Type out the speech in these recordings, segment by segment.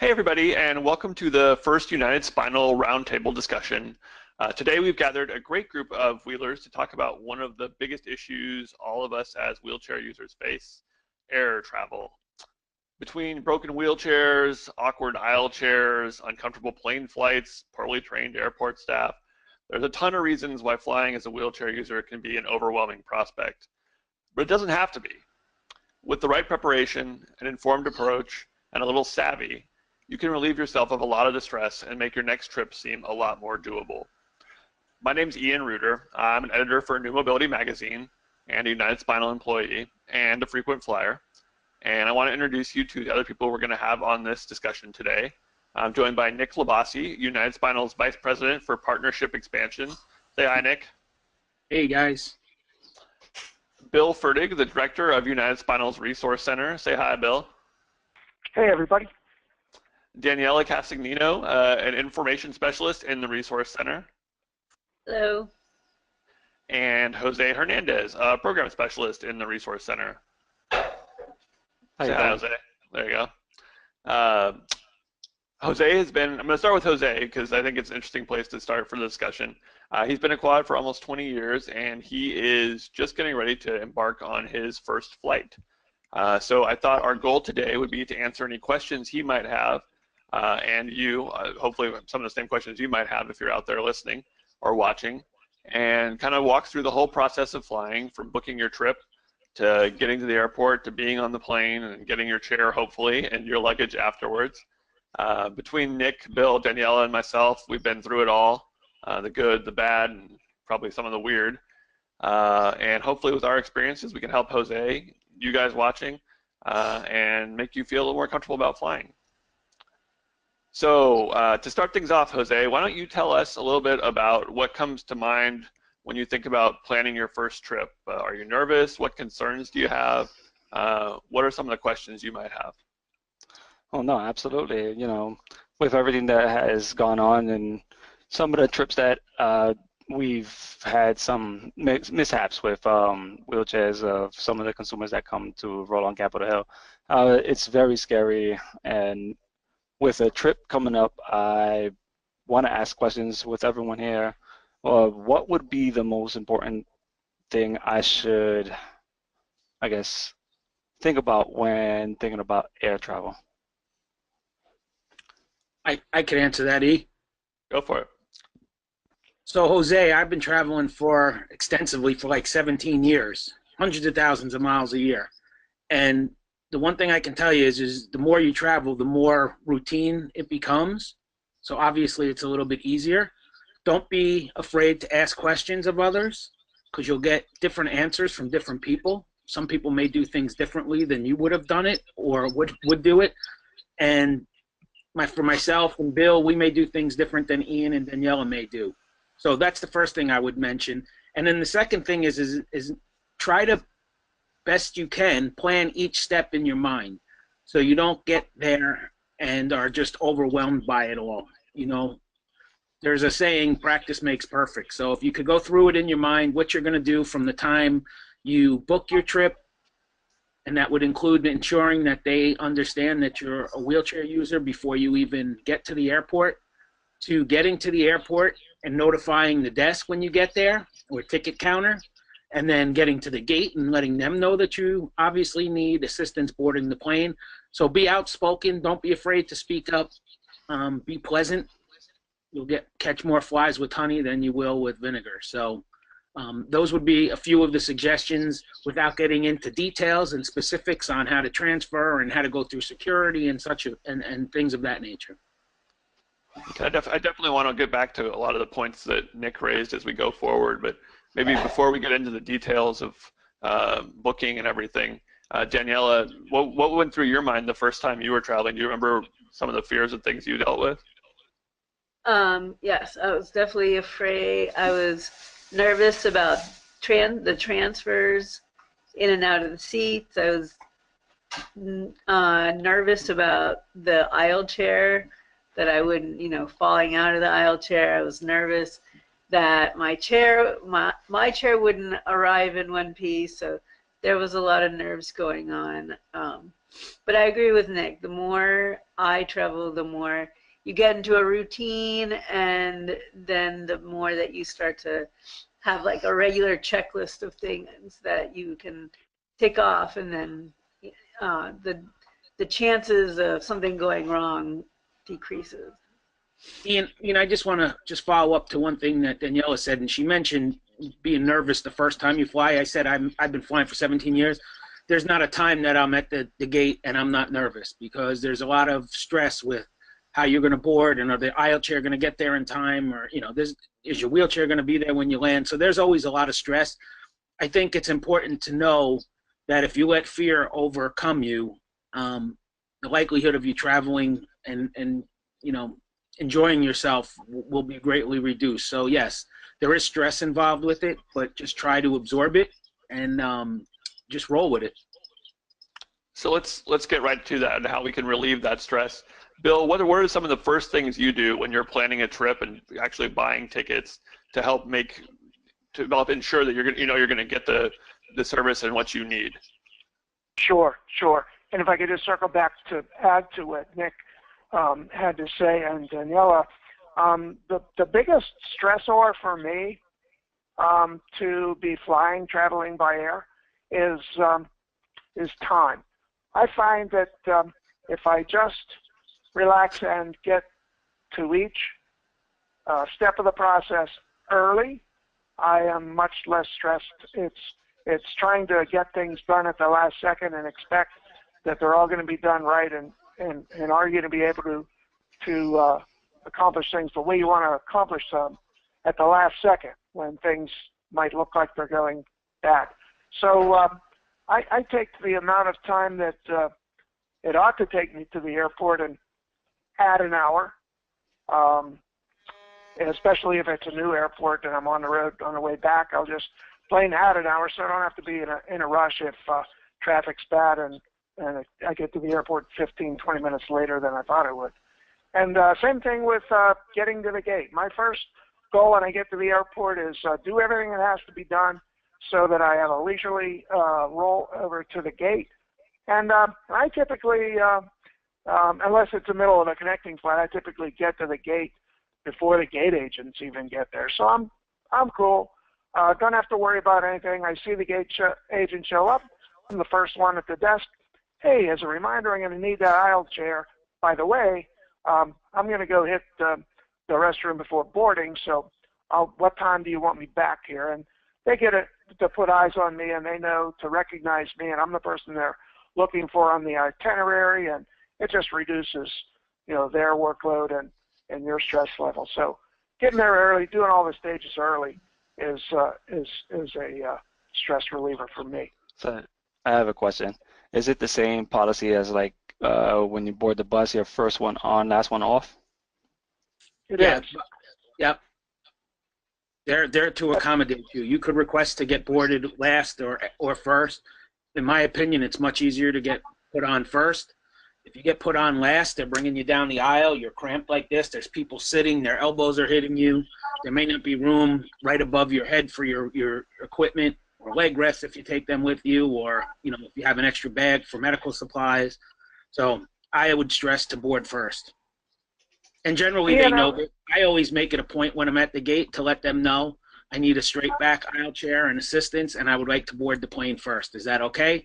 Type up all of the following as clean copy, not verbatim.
Hey everybody, and welcome to the first United Spinal roundtable discussion. Today we've gathered a great group of wheelers to talk about one of the biggest issues all of us as wheelchair users face, air travel. Between broken wheelchairs, awkward aisle chairs, uncomfortable plane flights, poorly trained airport staff, there's a ton of reasons why flying as a wheelchair user can be an overwhelming prospect. But it doesn't have to be. With the right preparation, an informed approach, and a little savvy, you can relieve yourself of a lot of the stress and make your next trip seem a lot more doable. My name's Ian Reuter. I'm an editor for New Mobility Magazine and a United Spinal employee and a frequent flyer. And I want to introduce you to the other people we're going to have on this discussion today. I'm joined by Nick Labasi, United Spinal's Vice President for Partnership Expansion. Say hi, Nick. Hey, guys. Bill Fertig, the Director of United Spinal's Resource Center. Say hi, Bill. Hey, everybody. Daniela Castagnino, an information specialist in the Resource Center. Hello. And Jose Hernandez, a program specialist in the Resource Center. Hi, Jose. There you go. Jose has been, I'm going to start with Jose because I think it's an interesting place to start for the discussion. He's been a quad for almost 20 years, and he is just getting ready to embark on his first flight. So I thought our goal today would be to answer any questions he might have, and you, hopefully some of the same questions you might have if you're out there listening or watching, and kind of walk through the whole process of flying, from booking your trip to getting to the airport to being on the plane and getting your chair, hopefully, and your luggage afterwards. Between Nick, Bill, Daniela, and myself, we've been through it all, the good, the bad, and probably some of the weird. And hopefully with our experiences, we can help Jose, you guys watching, and make you feel a little more comfortable about flying. So to start things off, Jose, why don't you tell us a little bit about what comes to mind when you think about planning your first trip? Are you nervous? What concerns do you have? What are some of the questions you might have? Oh, no, absolutely. You know, with everything that has gone on and some of the trips that we've had some mishaps with wheelchairs of some of the consumers that come to roll on Capitol Hill. It's very scary, and with a trip coming up, I want to ask questions with everyone here. What would be the most important thing I should, I guess, think about when thinking about air travel? I can answer that, E. Go for it. So, Jose, I've been traveling extensively for like 17 years, hundreds of thousands of miles a year. And the one thing I can tell you is the more you travel, the more routine it becomes. So obviously it's a little bit easier. Don't be afraid to ask questions of others, because you'll get different answers from different people. Some people may do things differently than you would have done it or would do it. And for myself and Bill, we may do things different than Ian and Daniela may do. So that's the first thing I would mention. And then the second thing is try to, best you can, plan each step in your mind, so you don't get there and are just overwhelmed by it all. You know, there's a saying, practice makes perfect. So if you could go through it in your mind, what you're going to do from the time you book your trip, and that would include ensuring that they understand that you're a wheelchair user before you even get to the airport, to getting to the airport and notifying the desk when you get there, or ticket counter, and then getting to the gate and letting them know that you obviously need assistance boarding the plane. So be outspoken. Don't be afraid to speak up. Be pleasant. You'll catch more flies with honey than you will with vinegar. So those would be a few of the suggestions, without getting into details and specifics on how to transfer and how to go through security and and things of that nature. I definitely want to get back to a lot of the points that Nick raised as we go forward, but maybe before we get into the details of booking and everything, Daniela, what went through your mind the first time you were traveling? Do you remember some of the fears and things you dealt with? Yes, I was definitely afraid. I was nervous about the transfers in and out of the seats. I was nervous about the aisle chair, that I wouldn't, falling out of the aisle chair. I was nervous that my chair wouldn't arrive in one piece. So there was a lot of nerves going on. But I agree with Nick. The more I travel, the more you get into a routine, and then the more that you start to have like a regular checklist of things that you can tick off, and then the chances of something going wrong decreases. Ian, I just want to just follow up to one thing that Daniela said, and she mentioned being nervous the first time you fly. I said I've been flying for 17 years. There's not a time that I'm at the gate and I'm not nervous, because there's a lot of stress with how you're going to board, and are the aisle chair going to get there in time, or is your wheelchair going to be there when you land? So there's always a lot of stress. I think it's important to know that if you let fear overcome you, the likelihood of you traveling and enjoying yourself will be greatly reduced. So yes, there is stress involved with it, but just try to absorb it and just roll with it. So let's get right to that and how we can relieve that stress. Bill, what are some of the first things you do when you're planning a trip and actually buying tickets to help ensure that you're going to get the service and what you need? Sure. And if I could just circle back to add to what Nick had to say, and Daniela, the biggest stressor for me to be traveling by air is time. I find that if I just relax and get to each step of the process early, I am much less stressed. It's trying to get things done at the last second and expect that they're all going to be done right, and are you going to be able to accomplish things the way you want to accomplish them at the last second when things might look like they're going bad. So I take the amount of time that it ought to take me to the airport and add an hour, especially if it's a new airport and I'm on the road on the way back. I'll just plain add an hour so I don't have to be in a rush if traffic's bad and I get to the airport 15, 20 minutes later than I thought I would. And same thing with getting to the gate. My first goal when I get to the airport is do everything that has to be done so that I have a leisurely roll over to the gate. And I typically, unless it's the middle of a connecting flight, I typically get to the gate before the gate agents even get there. So I'm cool. Don't have to worry about anything. I see the gate agent show up. I'm the first one at the desk. Hey, as a reminder, I'm going to need that aisle chair. By the way, I'm going to go hit the restroom before boarding, so what time do you want me back here? And they get to put eyes on me, and they know to recognize me, and I'm the person they're looking for on the itinerary, and it just reduces, their workload and your stress level. So getting there early, doing all the stages early is a stress reliever for me. So I have a question. Is it the same policy as when you board the bus, your first one on, last one off? It is. Yep. They're there to accommodate you. You could request to get boarded last or first. In my opinion, it's much easier to get put on first. If you get put on last, they're bringing you down the aisle. You're cramped like this. There's people sitting. Their elbows are hitting you. There may not be room right above your head for your equipment or leg rests if you take them with you, or if you have an extra bag for medical supplies. So I would stress to board first. And generally they know, but I always make it a point when I'm at the gate to let them know I need a straight back aisle chair and assistance, and I would like to board the plane first. Is that okay?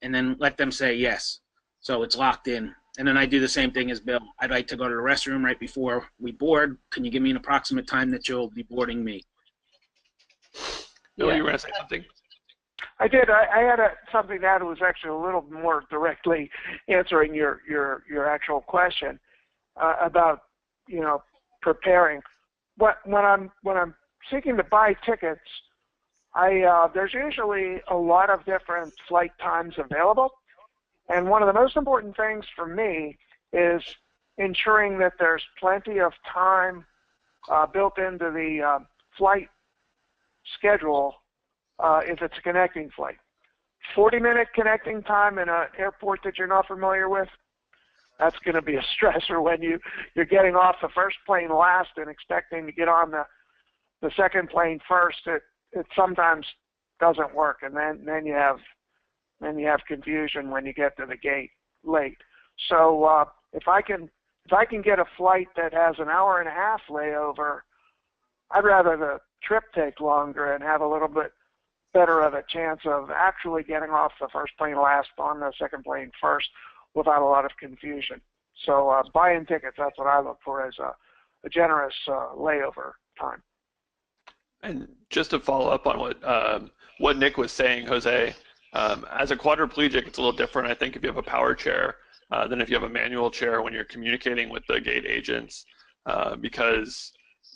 And then let them say yes. So it's locked in. And then I do the same thing as Bill. I'd like to go to the restroom right before we board. Can you give me an approximate time that you'll be boarding me? Bill, you were going to say something? I did. I had something that was actually a little more directly answering your actual question about preparing. When I'm seeking to buy tickets, there's usually a lot of different flight times available, and one of the most important things for me is ensuring that there's plenty of time built into the flight schedule if it's a connecting flight. 40-minute connecting time in an airport that you're not familiar with, that's going to be a stressor when you're getting off the first plane last and expecting to get on the second plane first. It sometimes doesn't work, and then you have confusion when you get to the gate. late. So if I can get a flight that has an hour and a half layover, I'd rather the trip take longer and have a little bit better of a chance of actually getting off the first plane last, on the second plane first, without a lot of confusion. So buying tickets, that's what I look for, as a generous layover time. And just to follow up on what Nick was saying, Jose, as a quadriplegic, it's a little different, I think, if you have a power chair than if you have a manual chair when you're communicating with the gate agents, because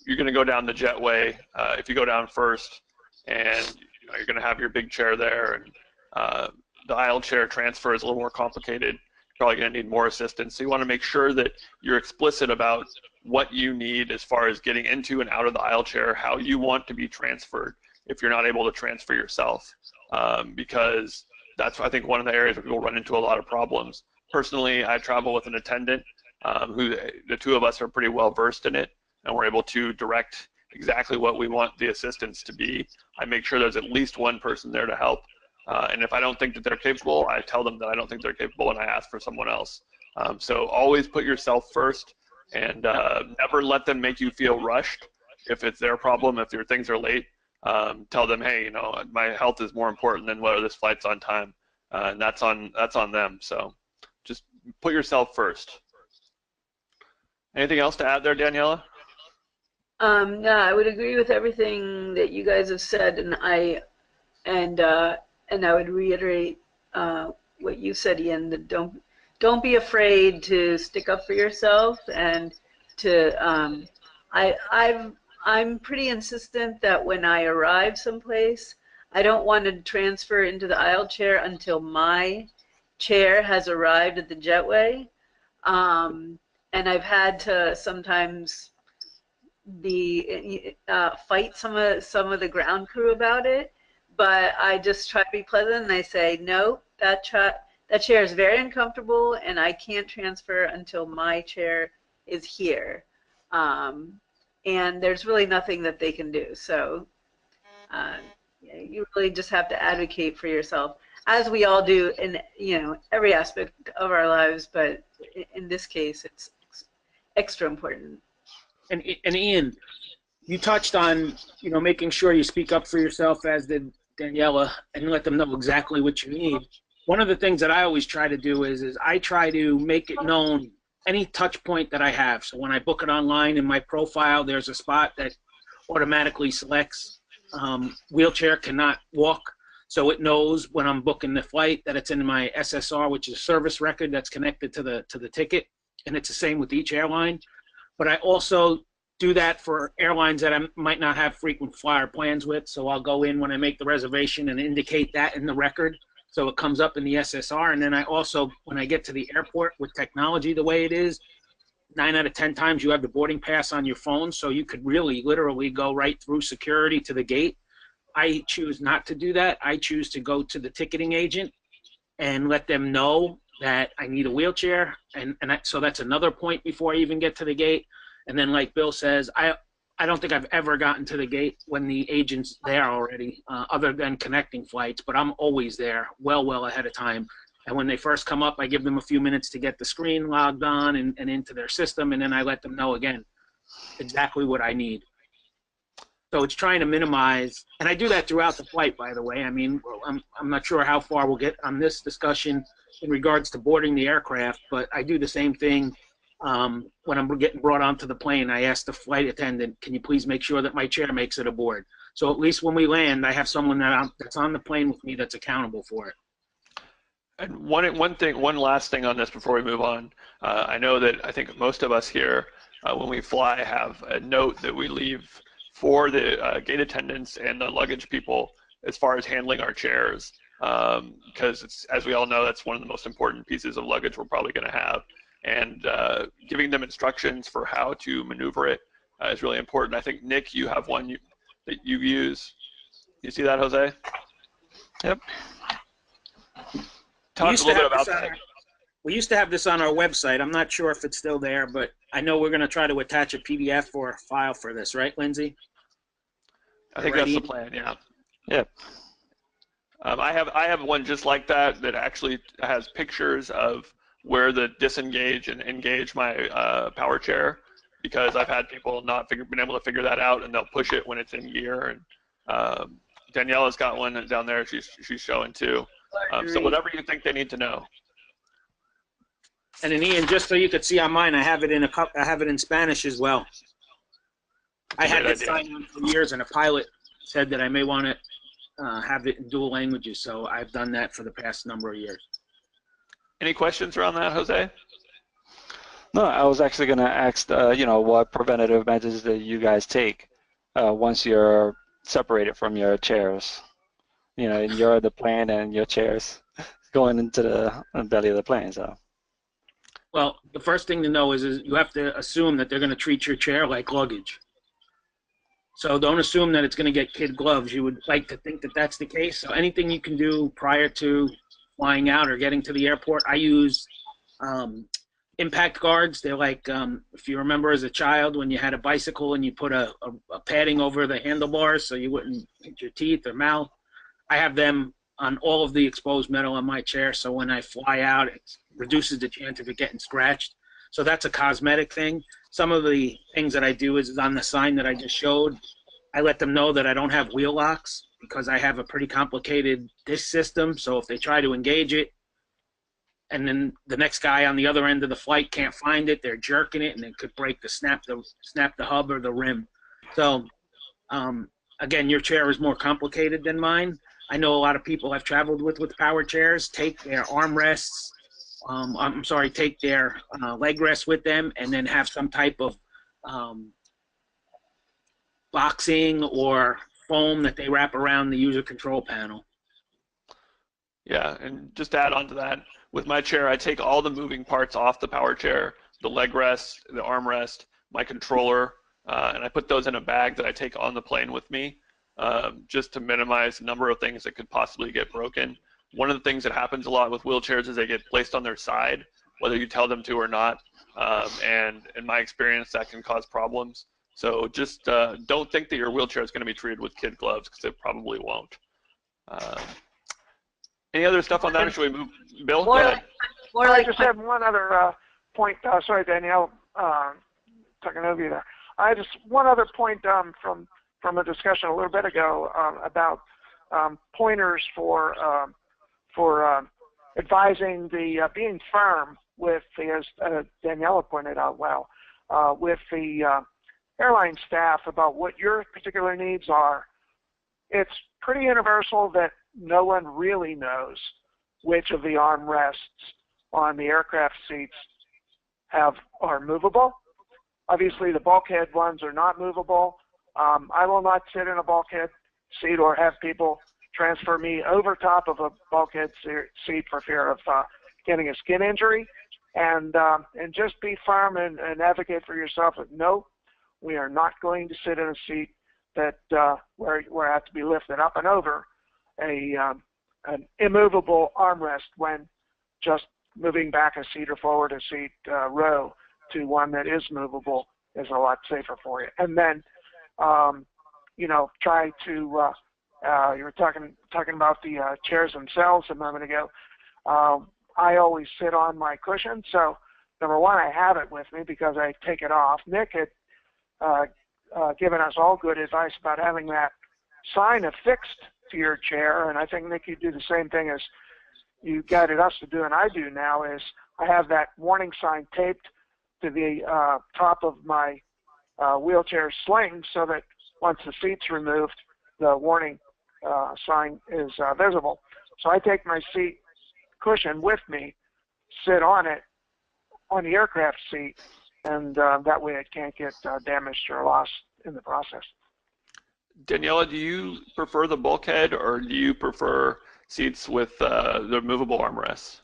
you're going to go down the jetway. If you go down first, and you're going to have your big chair there, and the aisle chair transfer is a little more complicated. You're probably going to need more assistance. So you want to make sure that you're explicit about what you need as far as getting into and out of the aisle chair, how you want to be transferred if you're not able to transfer yourself, because that's, I think, one of the areas where people run into a lot of problems. Personally, I travel with an attendant who the two of us are pretty well versed in it, and we're able to direct exactly what we want the assistance to be. I make sure there's at least one person there to help. And if I don't think that they're capable, I tell them that I don't think they're capable, and I ask for someone else. So always put yourself first, and never let them make you feel rushed. If it's their problem, if your things are late, tell them, hey, my health is more important than whether this flight's on time, and that's on them. So just put yourself first. Anything else to add there, Daniela? No, I would agree with everything that you guys have said, and I would reiterate what you said, Ian. That don't be afraid to stick up for yourself, and to I'm pretty insistent that when I arrive someplace, I don't want to transfer into the aisle chair until my chair has arrived at the jetway, and I've had to sometimes fight some of the ground crew about it, but I just try to be pleasant, and I say, no, that chair is very uncomfortable, and I can't transfer until my chair is here, and there's really nothing that they can do. So you really just have to advocate for yourself, as we all do in every aspect of our lives, but in this case it's extra important. And Ian, you touched on making sure you speak up for yourself, as did Daniela, and let them know exactly what you need. One of the things that I always try to do is I try to make it known any touch point that I have. So when I book it online in my profile, there's a spot that automatically selects wheelchair, cannot walk. So it knows when I'm booking the flight that it's in my SSR, which is a service record that's connected to the ticket, and it's the same with each airline. But I also do that for airlines that I might not have frequent flyer plans with. So I'll go in when I make the reservation and indicate that in the record, so it comes up in the SSR. And then I also, when I get to the airport, with technology the way it is, 9 out of 10 times you have the boarding pass on your phone, so you could really literally go right through security to the gate. I choose not to do that. I choose to go to the ticketing agent and let them know that I need a wheelchair, so that's another point before I even get to the gate. And then, like Bill says, I don't think I've ever gotten to the gate when the agent's there already, other than connecting flights, but I'm always there well ahead of time. And when they first come up, I give them a few minutes to get the screen logged on and into their system, and then I let them know again exactly what I need. So it's trying to minimize, and I do that throughout the flight, by the way. I mean, I'm not sure how far we'll get on this discussion in regards to boarding the aircraft, but I do the same thing when I'm getting brought onto the plane. I ask the flight attendant, can you please make sure that my chair makes it aboard? So at least when we land, I have someone that's on the plane with me that's accountable for it. And one last thing on this before we move on. I know that I think most of us here, when we fly, have a note that we leave for the gate attendants and the luggage people as far as handling our chairs, because it's, as we all know, that's one of the most important pieces of luggage we're probably going to have. And giving them instructions for how to maneuver it is really important. I think, Nick, you have one that you use. You see that, Jose? Yep. Talk a little bit about that. We used to have this on our website. I'm not sure if it's still there, but I know we're going to try to attach a PDF or a file for this, right, Lindsay? I think that's the plan, yeah. Yep. I have one just like that actually has pictures of where to disengage and engage my power chair, because I've had people not been able to figure that out, and they'll push it when it's in gear. And Daniela's got one down there. She's showing too. So whatever you think they need to know. And then Ian, just so you could see on mine, I have it in Spanish as well. I had this sign on for years, and a pilot said that I may want to have it in dual languages, so I've done that for the past number of years. Any questions around that, Jose? No, I was actually going to ask, what preventative measures that you guys take once you're separated from your chairs. And you're the plane and your chairs going into the belly of the plane. So. Well, the first thing to know is you have to assume that they're going to treat your chair like luggage. So don't assume that it's going to get kid gloves. You would like to think that that's the case. So anything you can do prior to flying out or getting to the airport, I use impact guards. They're like, if you remember as a child when you had a bicycle and you put a padding over the handlebars so you wouldn't hit your teeth or mouth. I have them on all of the exposed metal on my chair, so when I fly out, it reduces the chance of it getting scratched. So that's a cosmetic thing. Some of the things that I do is on the sign that I just showed, I let them know that I don't have wheel locks because I have a pretty complicated disc system. So if they try to engage it, and then the next guy on the other end of the flight can't find it, they're jerking it, and it could snap the hub or the rim. So again, your chair is more complicated than mine. I know a lot of people I've traveled with power chairs take their armrests, take their leg rests with them, and then have some type of boxing or foam that they wrap around the user control panel. Yeah, and just to add on to that, with my chair, I take all the moving parts off the power chair, the leg rest, the armrest, my controller, and I put those in a bag that I take on the plane with me, just to minimize the number of things that could possibly get broken. One of the things that happens a lot with wheelchairs is they get placed on their side, whether you tell them to or not, and in my experience, that can cause problems. So just don't think that your wheelchair is going to be treated with kid gloves, because it probably won't. Any other stuff on that, or should we move? Bill, go ahead. I just had one other point. Sorry, Danielle, talking over you there. I just one other point from a discussion a little bit ago about pointers for advising the being firm with the, as Daniela pointed out well, with the airline staff about what your particular needs are. It's pretty universal that no one really knows which of the armrests on the aircraft seats are movable. Obviously, the bulkhead ones are not movable. I will not sit in a bulkhead seat or have people transfer me over top of a bulkhead seat for fear of getting a skin injury. And just be firm and advocate for yourself. No, we are not going to sit in a seat that where I have to be lifted up and over an immovable armrest when just moving back a seat or forward a seat row to one that is movable is a lot safer for you. And then, try to, you were talking about the chairs themselves a moment ago. I always sit on my cushion. So number one, I have it with me because I take it off. Nick had given us all good advice about having that sign affixed to your chair. And I think, Nick, you do the same thing as you guided us to do, and I do now, is I have that warning sign taped to the top of my wheelchair sling so that once the seat's removed, the warning sign is visible. So I take my seat cushion with me, sit on it on the aircraft seat, and that way it can't get damaged or lost in the process. Daniela, do you prefer the bulkhead, or do you prefer seats with the movable armrests?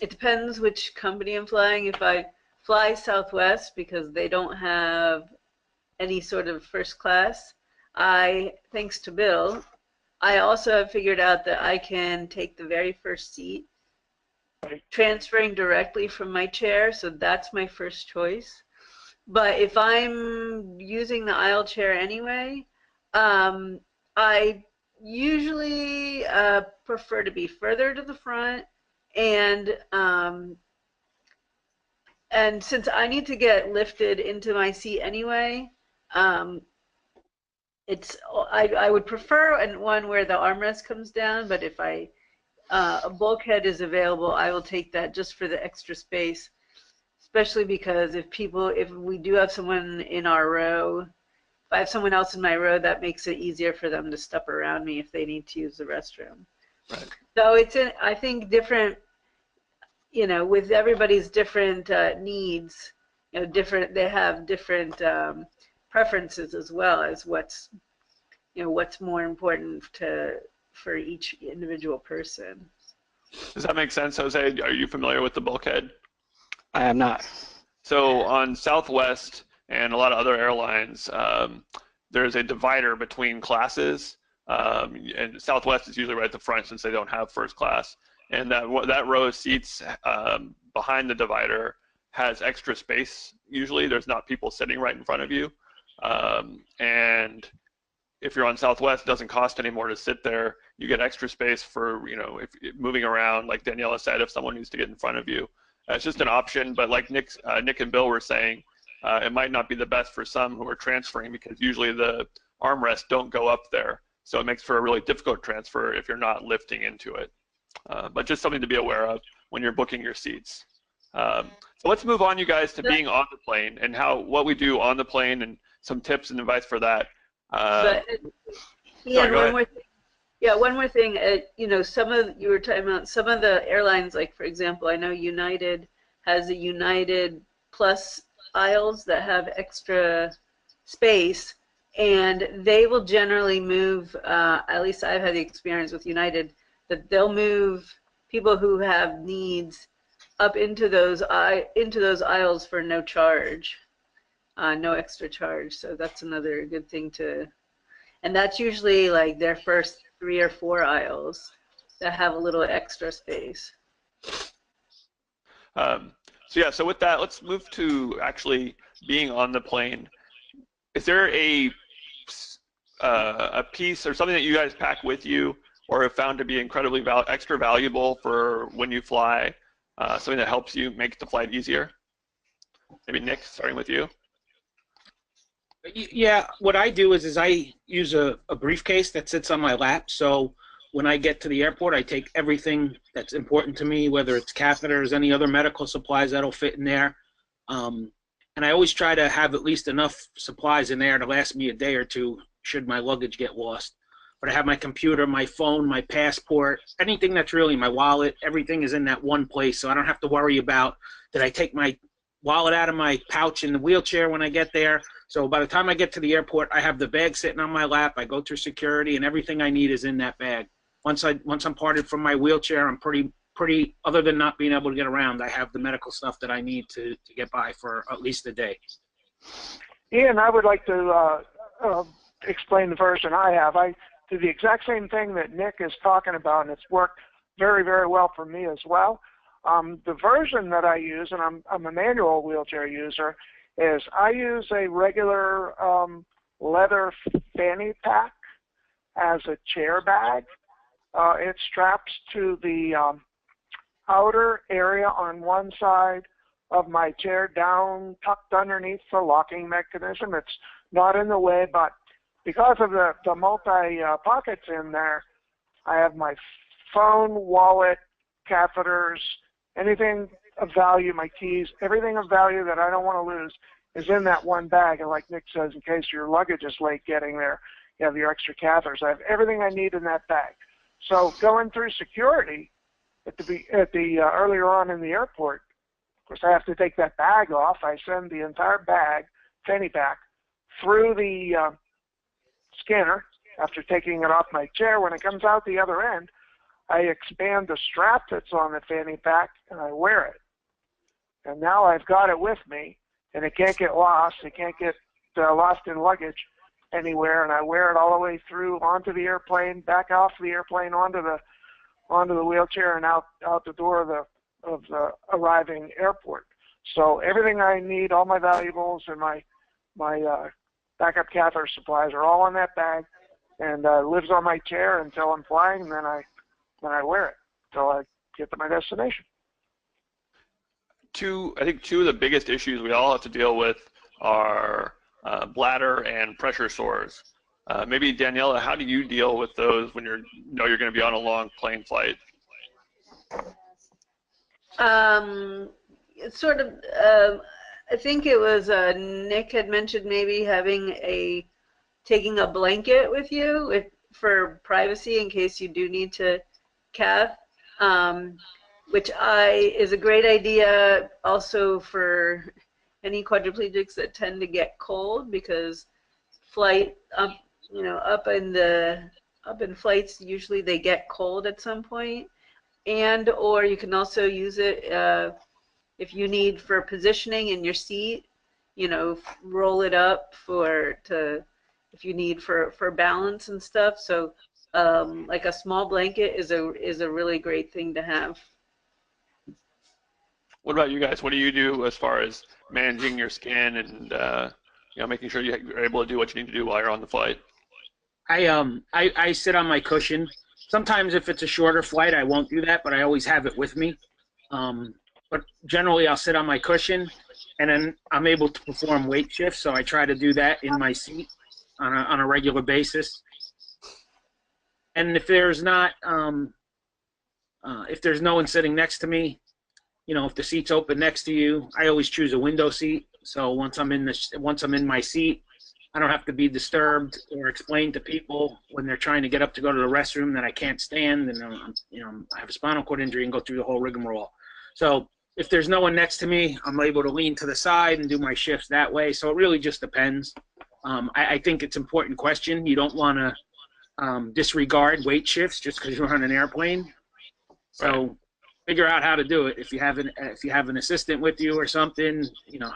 It depends which company I'm flying. If I fly Southwest because they don't have any sort of first class, thanks to Bill, I also have figured out that I can take the very first seat, transferring directly from my chair, so that's my first choice. But if I'm using the aisle chair anyway, I usually prefer to be further to the front, and since I need to get lifted into my seat anyway, I would prefer one where the armrest comes down, but if a bulkhead is available, I will take that just for the extra space, especially because if we do have someone in our row, if I have someone else in my row, that makes it easier for them to step around me if they need to use the restroom. Right. So I think different, with everybody's different needs, they have different preferences as well as what's more important for each individual person. Does that make sense, Jose? Are you familiar with the bulkhead? I am not. So on Southwest and a lot of other airlines, there's a divider between classes, and Southwest is usually right at the front since they don't have first class. And that row of seats behind the divider has extra space. Usually, there's not people sitting right in front of you, and if you're on Southwest, it doesn't cost any more to sit there. You get extra space for, if moving around, like Daniela said, if someone needs to get in front of you. It's just an option, but like Nick and Bill were saying, it might not be the best for some who are transferring because usually the armrests don't go up there. So it makes for a really difficult transfer if you're not lifting into it. But just something to be aware of when you're booking your seats. So let's move on, you guys, to being on the plane and what we do on the plane and some tips and advice for that. But Sorry, one more thing. Yeah, one more thing. You were talking about some of the airlines, like for example, I know United has a United Plus aisles that have extra space, and they will generally move. At least I've had the experience with United that they'll move people who have needs up into those aisles for no charge. No extra charge, so that's another good thing and that's usually like their first 3 or 4 aisles that have a little extra space. So with that, let's move to actually being on the plane. Is there a piece or something that you guys pack with you or have found to be incredibly extra valuable for when you fly, something that helps you make the flight easier? Maybe Nick, starting with you. Yeah, what I do is I use a briefcase that sits on my lap. So when I get to the airport, I take everything that's important to me, whether it's catheters, any other medical supplies that'll fit in there. And I always try to have at least enough supplies in there to last me a day or two should my luggage get lost. But I have my computer, my phone, my passport, anything that's really my wallet, everything is in that one place. So I don't have to worry about, did I take my wallet out of my pouch in the wheelchair when I get there? So by the time I get to the airport, I have the bag sitting on my lap. I go through security, and everything I need is in that bag. Once I'm parted from my wheelchair, I'm pretty. Other than not being able to get around, I have the medical stuff that I need to get by for at least a day. Ian, I would like to explain the version I have. I do the exact same thing that Nick is talking about, and it's worked very, very well for me as well. The version that I use, and I'm a manual wheelchair user, is I use a regular leather fanny pack as a chair bag. It straps to the outer area on one side of my chair, down tucked underneath the locking mechanism. It's not in the way, but because of the multi pockets in there, I have my phone, wallet, catheters, anything of value, my keys, everything of value that I don't want to lose is in that one bag. And like Nick says, in case your luggage is late getting there, you have your extra catheters. I have everything I need in that bag. So going through security at the earlier on in the airport, of course I have to take that bag off. I send the entire bag, fanny pack, through the scanner after taking it off my chair. When it comes out the other end, I expand the strap that's on the fanny pack and I wear it. And now I've got it with me, and it can't get lost. It can't get lost in luggage anywhere. And I wear it all the way through onto the airplane, back off the airplane onto the wheelchair, and out the door of the arriving airport. So everything I need, all my valuables and my backup catheter supplies are all in that bag. and lives on my chair until I'm flying, and then I wear it until I get to my destination. I think two of the biggest issues we all have to deal with are bladder and pressure sores. Maybe Daniela, how do you deal with those when you're going to be on a long plane flight? Sort of. I think it was Nick had mentioned maybe taking a blanket with you for privacy in case you do need to cath, which is a great idea also for any quadriplegics that tend to get cold, because flight up in flights usually they get cold at some point, or you can also use it if you need for positioning in your seat, roll it up if you need for balance and stuff. So like a small blanket is a really great thing to have. What about you guys? What do you do as far as managing your skin and making sure you're able to do what you need to do while you're on the flight? I sit on my cushion. Sometimes if it's a shorter flight, I won't do that, but I always have it with me. But generally, I'll sit on my cushion, and then I'm able to perform weight shifts. So I try to do that in my seat on a regular basis. And if there's not, if there's no one sitting next to me, if the seat's open next to you, I always choose a window seat. So once I'm in my seat, I don't have to be disturbed or explain to people when they're trying to get up to go to the restroom that I can't stand, and I have a spinal cord injury and go through the whole rigmarole. So if there's no one next to me, I'm able to lean to the side and do my shifts that way. So it really just depends. I think it's an important question. You don't want to disregard weight shifts just because you're on an airplane. So right. Figure out how to do it. If you have an assistant with you or something,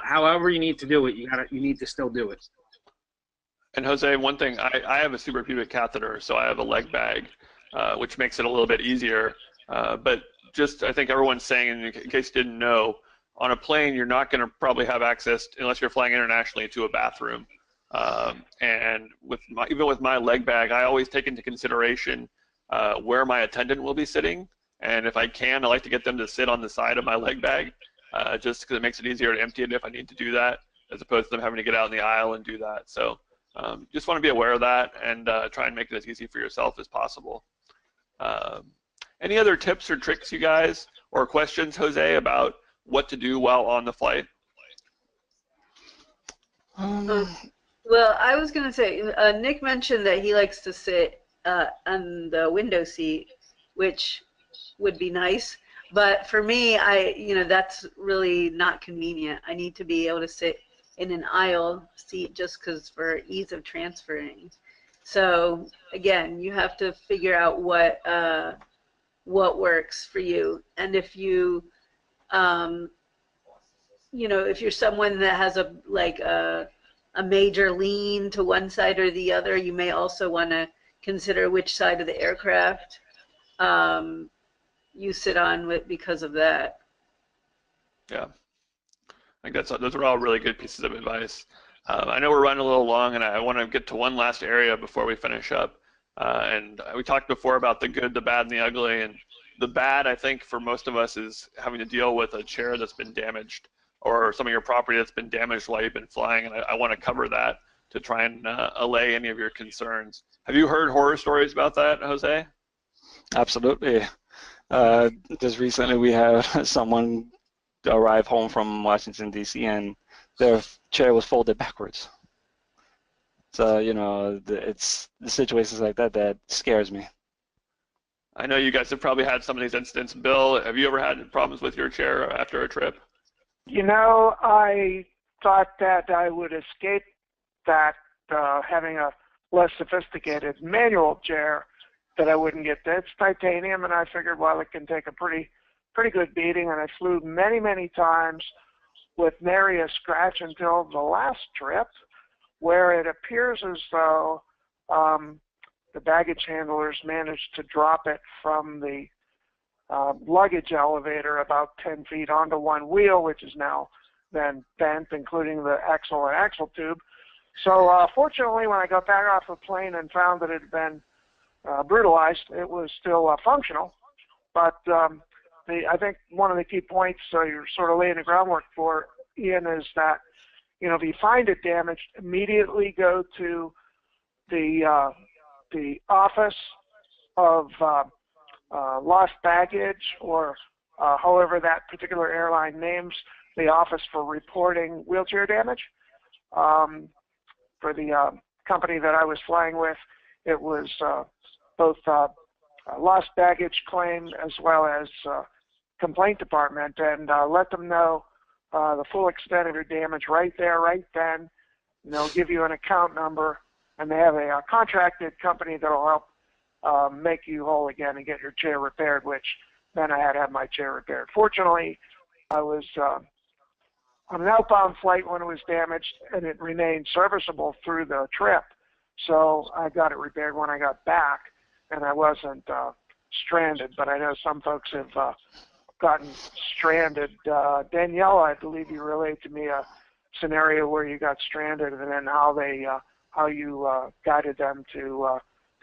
however you need to do it, you need to still do it. And Jose, one thing, I have a suprapubic catheter, so I have a leg bag, which makes it a little bit easier. But just, I think everyone's saying, in case you didn't know, on a plane, you're not going to probably have access, unless you're flying internationally, to a bathroom. And even with my leg bag, I always take into consideration where my attendant will be sitting. And if I can, I like to get them to sit on the side of my leg bag, just because it makes it easier to empty it if I need to do that, as opposed to them having to get out in the aisle and do that. So just want to be aware of that and try and make it as easy for yourself as possible. Any other tips or tricks, you guys, or questions, Jose, about what to do while on the flight? Well, I was going to say, Nick mentioned that he likes to sit on the window seat, which would be nice. But for me, that's really not convenient. I need to be able to sit in an aisle seat just because for ease of transferring. So again, you have to figure out what works for you. And if you, if you're someone that has a major lean to one side or the other, you may also want to consider which side of the aircraft you sit on because of that. Yeah, I think those are all really good pieces of advice. I know we're running a little long, and I want to get to one last area before we finish up. And we talked before about the good, the bad, and the ugly. And the bad, I think, for most of us is having to deal with a chair that's been damaged or some of your property that's been damaged while you've been flying. And I want to cover that to try and allay any of your concerns. Have you heard horror stories about that, Jose? Absolutely. Just recently we had someone arrive home from Washington, D.C., and their chair was folded backwards. So, it's the situations like that that scares me. I know you guys have probably had some of these incidents. Bill, have you ever had problems with your chair after a trip? I thought that I would escape that having a less sophisticated manual chair, that I wouldn't get that. It's titanium, and I figured, well, it can take a pretty good beating, and I flew many, many times with nary a scratch until the last trip, where it appears as though the baggage handlers managed to drop it from the luggage elevator about 10 feet onto one wheel, which is now then bent, including the axle and axle tube. So fortunately, when I got back off the plane and found that it had been brutalized, it was still functional. But I think one of the key points you're sort of laying the groundwork for, Ian, is that, you know, if you find it damaged, immediately go to the office of lost baggage, or however that particular airline names the office for reporting wheelchair damage. For the company that I was flying with, it was both lost baggage claim as well as complaint department, and let them know the full extent of your damage right there, right then. And they'll give you an account number, and they have a contracted company that will help make you whole again and get your chair repaired, which then I had to have my chair repaired. Fortunately, I was on an outbound flight when it was damaged, and it remained serviceable through the trip. So I got it repaired when I got back, and I wasn't stranded. But I know some folks have gotten stranded. Danielle, I believe you relayed to me a scenario where you got stranded, and then how you guided them to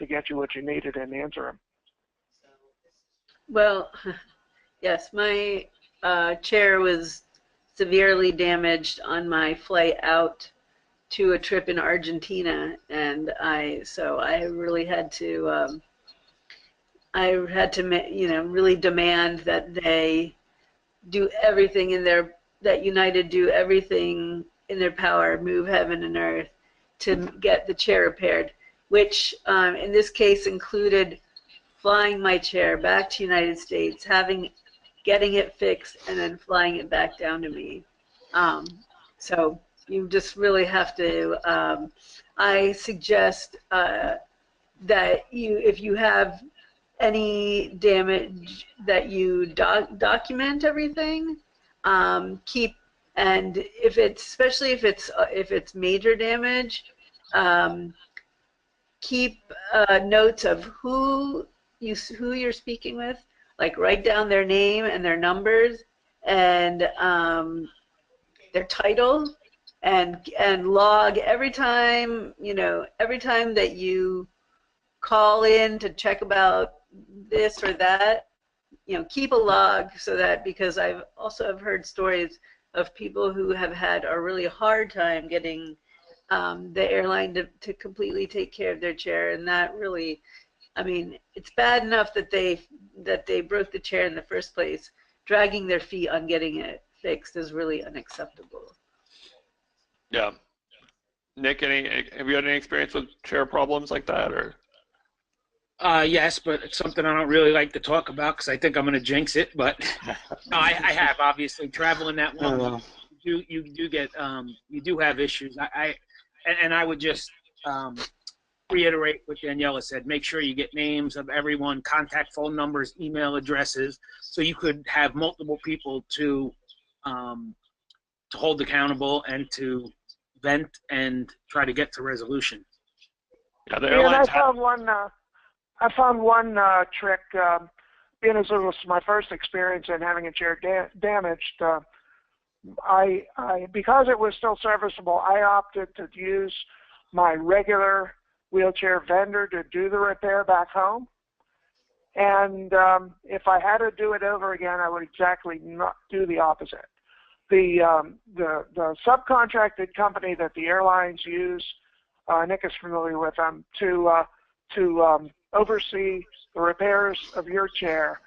get you what you needed in the interim. Well, yes, my chair was severely damaged on my flight out to a trip in Argentina, and so I really had to really demand that they do everything that United do everything in their power, move heaven and earth to get the chair repaired, which in this case included flying my chair back to United States, getting it fixed, and then flying it back down to me. So you just really have to, I suggest that if you have any damage, that you document everything, and especially if it's major damage, keep notes of who you're speaking with, like write down their name and their numbers and their title, and log every time that you call in to check about this or that. Keep a log, so that, because I've heard stories of people who have had a really hard time getting the airline to completely take care of their chair, and that really, I mean, it's bad enough that they broke the chair in the first place. Dragging their feet on getting it fixed is really unacceptable. Yeah. Nick, have you had any experience with chair problems like that, or? Yes, but it's something I don't really like to talk about because I think I'm going to jinx it. But no, I have, obviously, traveling that long. You do have issues. I would just reiterate what Daniela said. Make sure you get names of everyone, contact phone numbers, email addresses, so you could have multiple people to hold accountable and to vent and try to get to resolution. Yeah, the airlines I found one trick, being as it was my first experience in having a chair damaged. Because it was still serviceable, I opted to use my regular wheelchair vendor to do the repair back home. And if I had to do it over again, I would exactly not do the opposite. The subcontracted company that the airlines use, Nick is familiar with them, to oversee the repairs of your chair.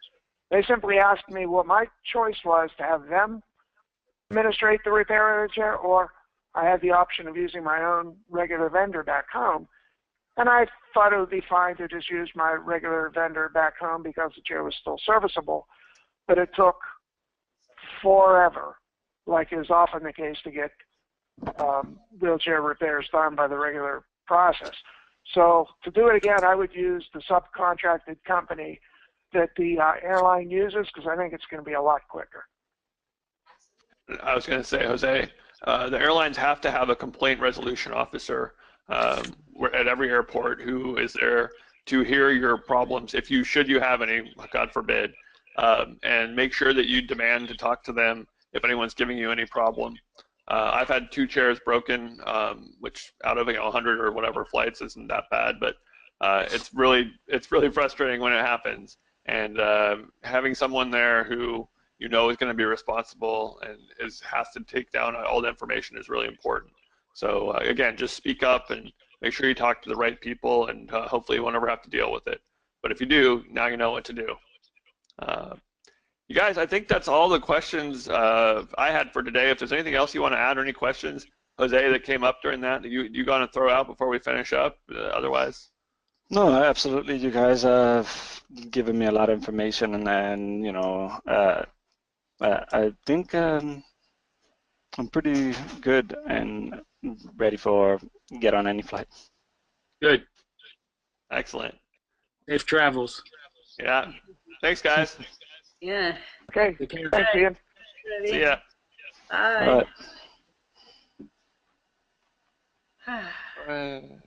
They simply asked me what my choice was, to have them administrate the repair of the chair, or I had the option of using my own regular vendor back home. And I thought it would be fine to just use my regular vendor back home because the chair was still serviceable. But it took forever, like is often the case, to get wheelchair repairs done by the regular process. So to do it again, I would use the subcontracted company that the airline uses, because I think it's going to be a lot quicker. I was going to say, Jose, the airlines have to have a complaint resolution officer at every airport who is there to hear your problems, if you have any, God forbid, and make sure that you demand to talk to them if anyone's giving you any problem. I've had 2 chairs broken, which out of 100 or whatever flights isn't that bad, but it's really frustrating when it happens. And having someone there who is going to be responsible and has to take down all the information is really important. So again, just speak up and make sure you talk to the right people, and hopefully you won't ever have to deal with it. But if you do, now you know what to do. You guys, I think that's all the questions I had for today. If there's anything else you want to add or any questions, Jose, that came up during that you going to throw out before we finish up? Otherwise. No, absolutely. You guys have given me a lot of information, and I think I'm pretty good and ready for get on any flight. Good. Excellent. Safe travels. Yeah. Thanks, guys. Yeah. Okay. Thanks, Ian. See ya. Bye. All right.